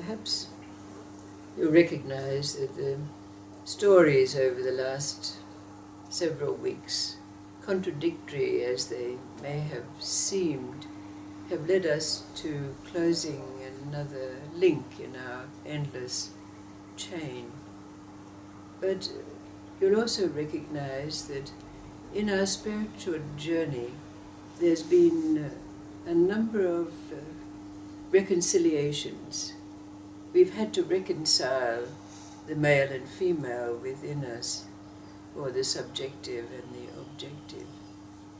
Perhaps you recognize that the stories over the last several weeks, contradictory as they may have seemed, have led us to closing another link in our endless chain. But you'll also recognize that in our spiritual journey there's been a number of reconciliations. We've had to reconcile the male and female within us, or the subjective and the objective.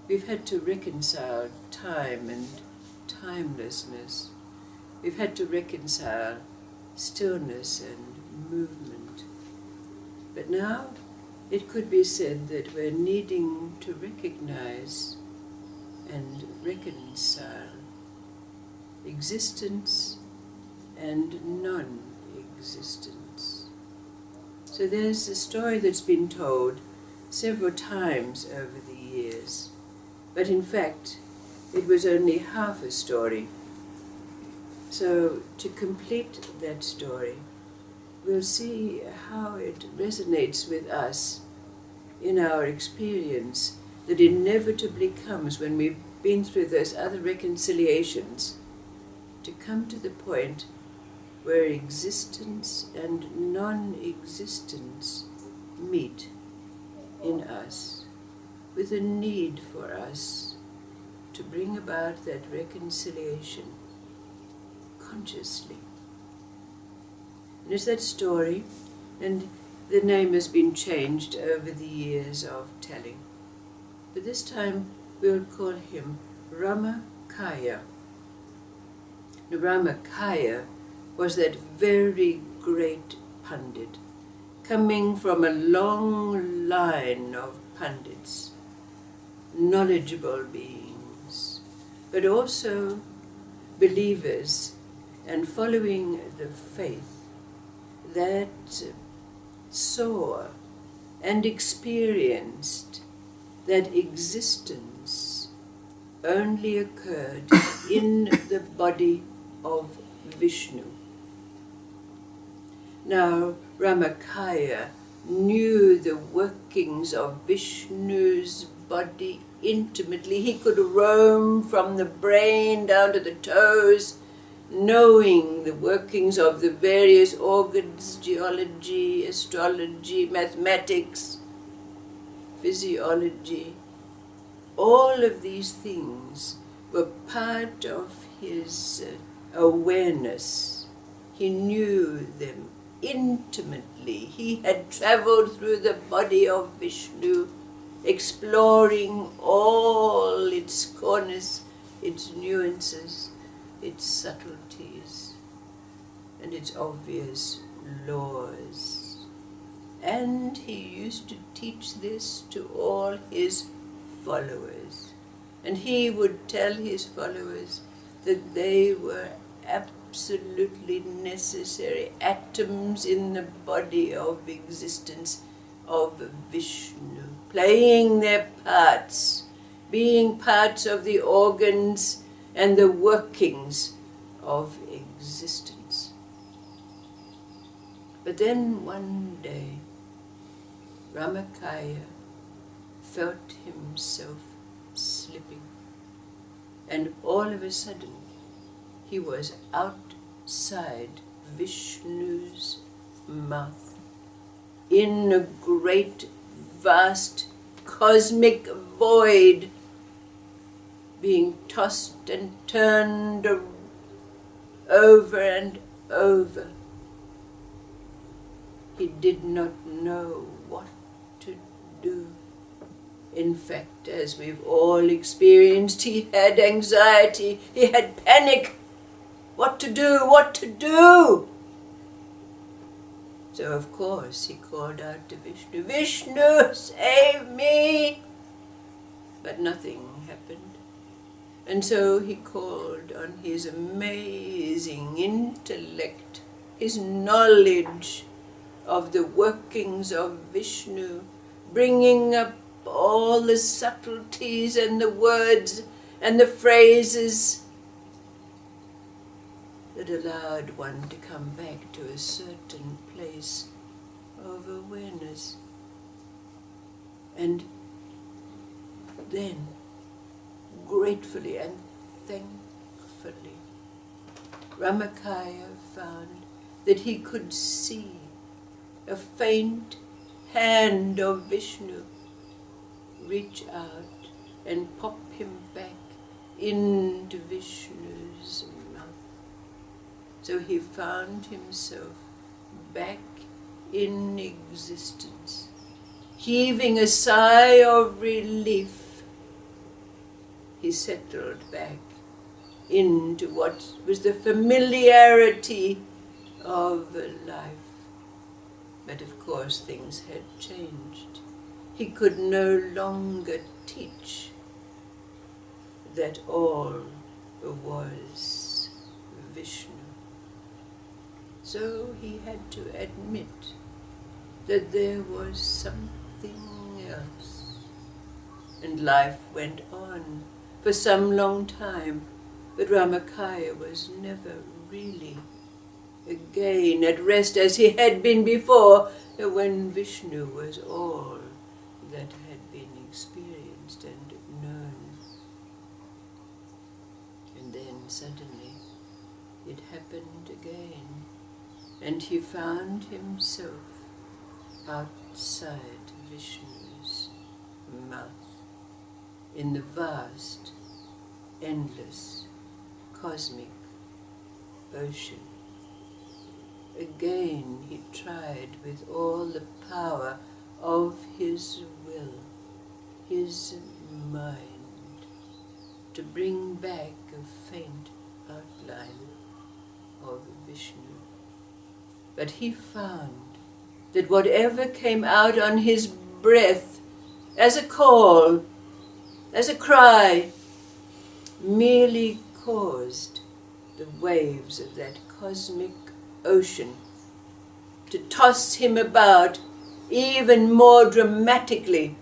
We've had to reconcile time and timelessness. We've had to reconcile stillness and movement. But now it could be said that we're needing to recognize and reconcile existence and non-existence. So there's a story that's been told several times over the years, but in fact it was only half a story. So to complete that story, we'll see how it resonates with us in our experience that inevitably comes when we've been through those other reconciliations, to come to the point where existence and non-existence meet in us, with a need for us to bring about that reconciliation consciously. And it's that story, and the name has been changed over the years of telling. But this time we'll call him Ramakaya. Now, Ramakaya was that very great Pandit, coming from a long line of Pandits, knowledgeable beings, but also believers and following the faith that saw and experienced that existence only occurred in the body of Vishnu. Now, Ramakaya knew the workings of Vishnu's body intimately. He could roam from the brain down to the toes, knowing the workings of the various organs, geology, astrology, mathematics, physiology. All of these things were part of his awareness. He knew them intimately. He had traveled through the body of Vishnu, exploring all its corners, its nuances, its subtleties, and its obvious laws. And he used to teach this to all his followers. And he would tell his followers that they were absolutely necessary atoms in the body of existence of Vishnu, playing their parts, being parts of the organs and the workings of existence. But then one day, Ramakaya felt himself slipping, and all of a sudden he was outside Vishnu's mouth, in a great, vast, cosmic void, being tossed and turned over and over. He did not know what to do. In fact, as we've all experienced, he had anxiety, he had panic. What to do? What to do? So of course he called out to Vishnu, "Vishnu, save me!" But nothing happened. And so he called on his amazing intellect, his knowledge of the workings of Vishnu, bringing up all the subtleties and the words and the phrases. that allowed one to come back to a certain place of awareness. And then, gratefully and thankfully, Ramakaya found that he could see a faint hand of Vishnu reach out and pop him back into Vishnu's mouth. So he found himself back in existence, heaving a sigh of relief. He settled back into what was the familiarity of life. But of course things had changed. He could no longer teach that all was Vishnu. So he had to admit that there was something else. And life went on for some long time, but Ramakaya was never really again at rest as he had been before, when Vishnu was all that had been experienced and known. And then suddenly it happened again, and he found himself outside Vishnu's mouth, in the vast, endless, cosmic ocean. Again he tried with all the power of his will, his mind, to bring back a faint outline of Vishnu. But he found that whatever came out on his breath as a call, as a cry, merely caused the waves of that cosmic ocean to toss him about even more dramatically.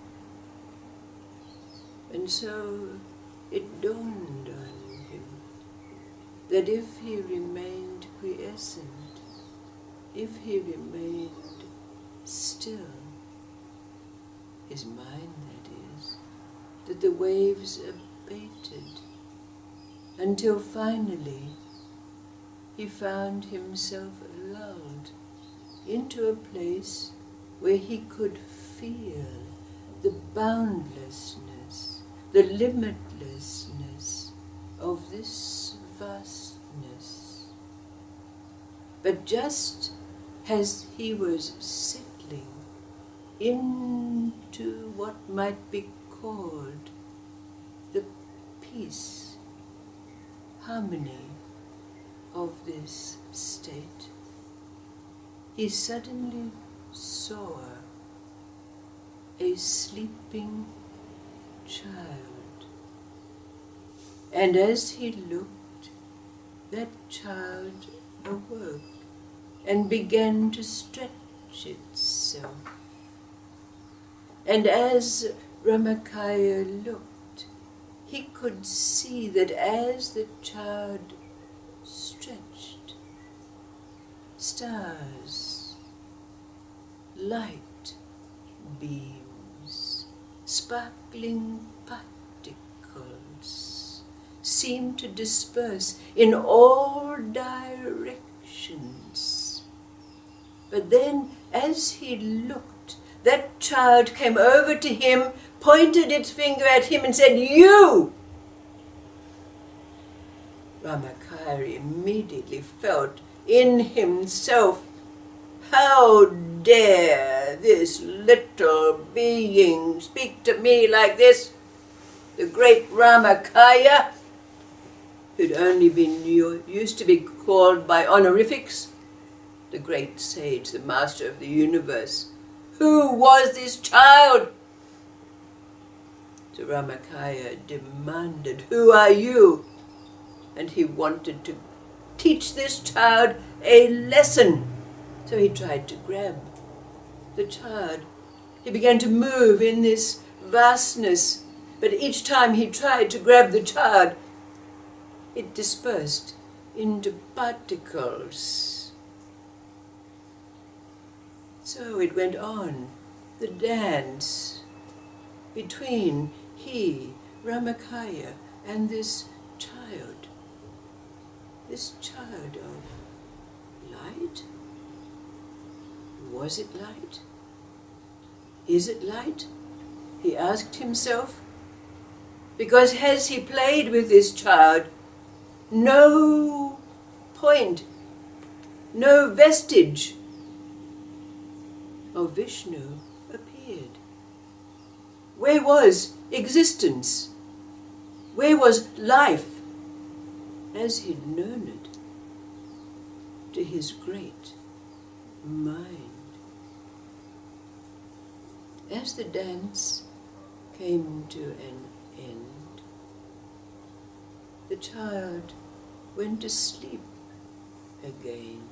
And so it dawned on him that if he remained quiescent, if he remained still, his mind that is, that the waves abated, until finally he found himself lulled into a place where he could feel the boundlessness, the limitlessness of this vastness. But just as he was settling into what might be called the peace, harmony of this state, he suddenly saw a sleeping child. And as he looked, that child awoke and began to stretch itself. And as Ramakaya looked, he could see that as the child stretched, stars, light beams, sparkling particles seemed to disperse in all directions. But then, as he looked, that child came over to him, pointed its finger at him and said, "You!" Ramakaya immediately felt in himself, how dare this little being speak to me like this? The great Ramakaya, who'd only been used to be called by honorifics, the great sage, the master of the universe. Who was this child? So Ramakaya demanded, "Who are you?" And he wanted to teach this child a lesson. So he tried to grab the child. He began to move in this vastness, but each time he tried to grab the child, it dispersed into particles. So it went on, the dance between he, Ramakaya, and this child of light. Was it light? Is it light? He asked himself. Because as he played with this child, no point, no vestige of Vishnu appeared. Where was existence? Where was life as he'd known it, to his great mind? As the dance came to an end, the child went to sleep again,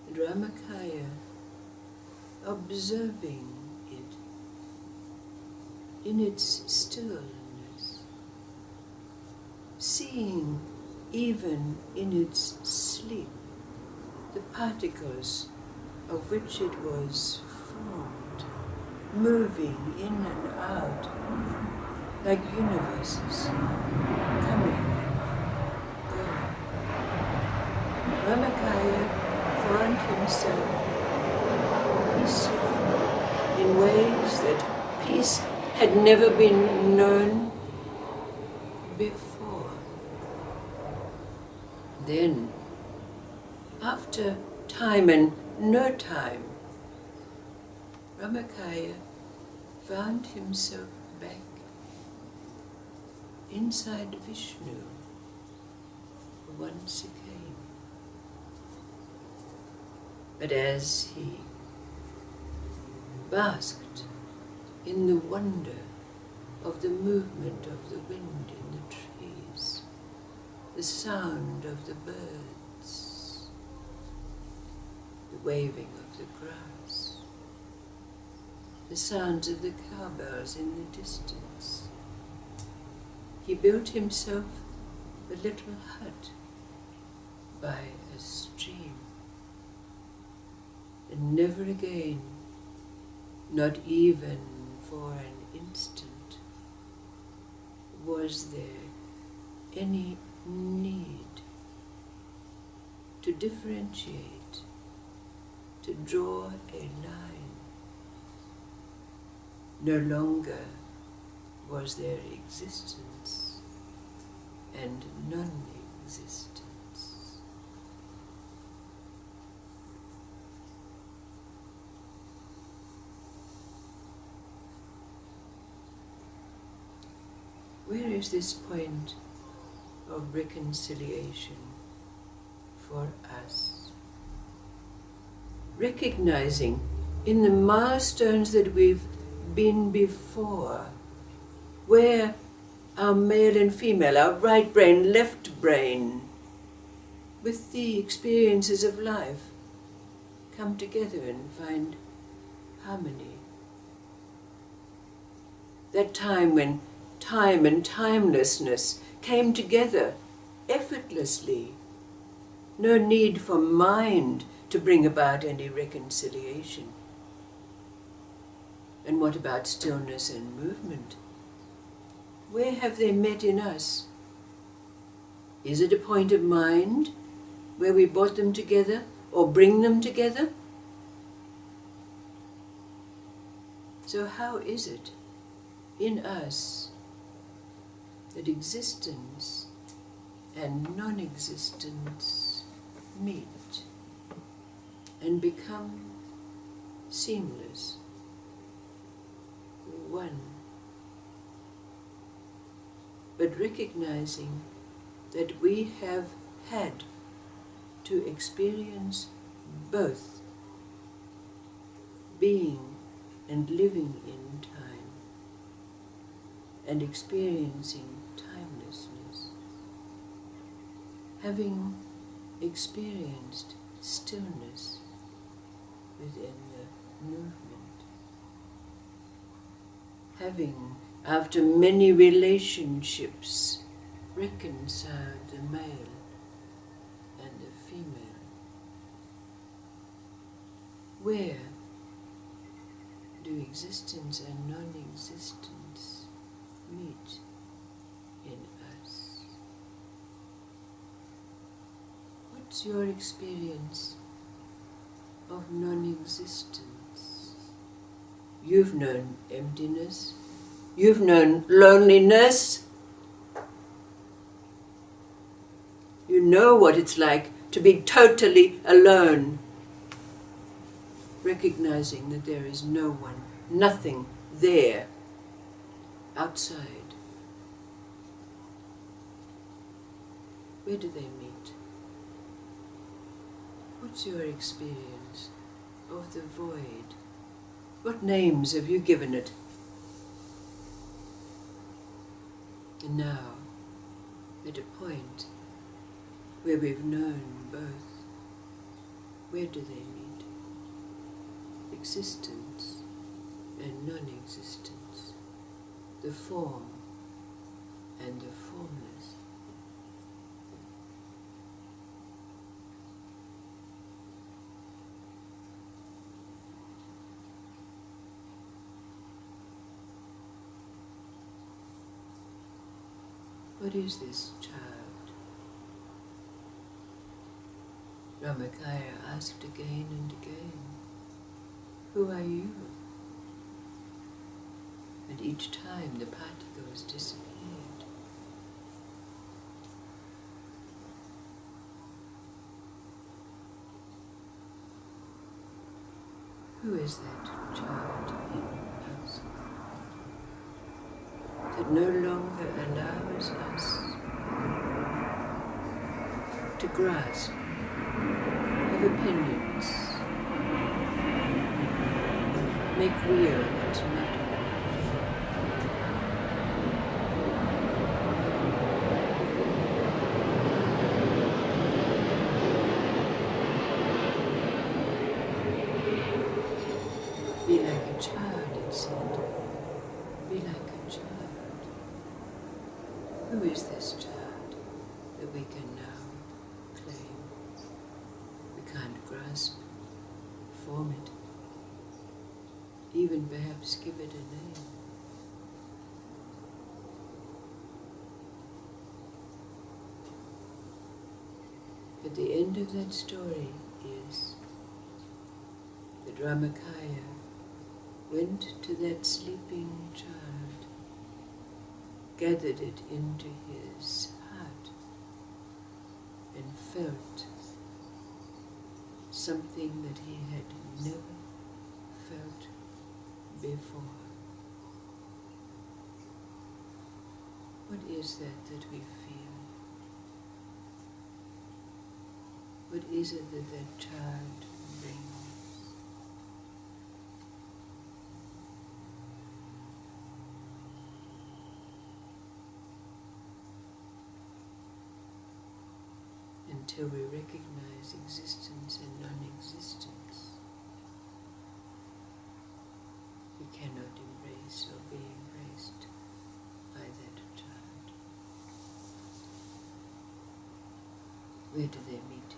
and Ramakaya, observing it in its stillness, seeing even in its sleep the particles of which it was formed, moving in and out like universes, coming and going. Ramakaya found himself peaceful in ways that peace had never been known before. Then, after time and no time, Ramakaya found himself back inside Vishnu once again. But as he basked in the wonder of the movement of the wind in the trees, the sound of the birds, the waving of the grass, the sounds of the cowbells in the distance, he built himself a little hut by a stream. And never again, not even for an instant, was there any need to differentiate, to draw a line. No longer was there existence and non-existence. Where is this point of reconciliation for us? Recognizing in the milestones that we've been before, where our male and female, our right brain, left brain, with the experiences of life, come together and find harmony. That time when time and timelessness came together effortlessly. No need for mind to bring about any reconciliation. And what about stillness and movement? Where have they met in us? Is it a point of mind where we brought them together or bring them together? So how is it in us that existence and non-existence meet and become seamless, one? But recognizing that we have had to experience both, being and living in time, and experiencing timelessness, having experienced stillness within the movement, having, after many relationships, reconciled the male Where do existence and non-existence meet in us? What's your experience of non-existence? You've known emptiness. You've known loneliness. You know what it's like to be totally alone, recognizing that there is no one, nothing there, outside. Where do they meet? What's your experience of the void? What names have you given it? And now, at a point where we've known both, where do they meet? Existence and non-existence, the form and the formless. What is this child? Ramakaya asked again and again, who are you? And each time the particles disappeared. Who is that child in us that no longer allows us to grasp, have opinions, make real what's not? Be like a child, it said. Be like a child. Who is this child that we can now claim? We can't grasp, form it, even perhaps give it a name. But the end of that story is that Ramakaya went to that sleeping child, gathered it into his heart, and felt something that he had never felt before. What is that we feel? What is it that child brings? Until we recognize existence and non-existence, we cannot embrace or be embraced by that child. Where do they meet?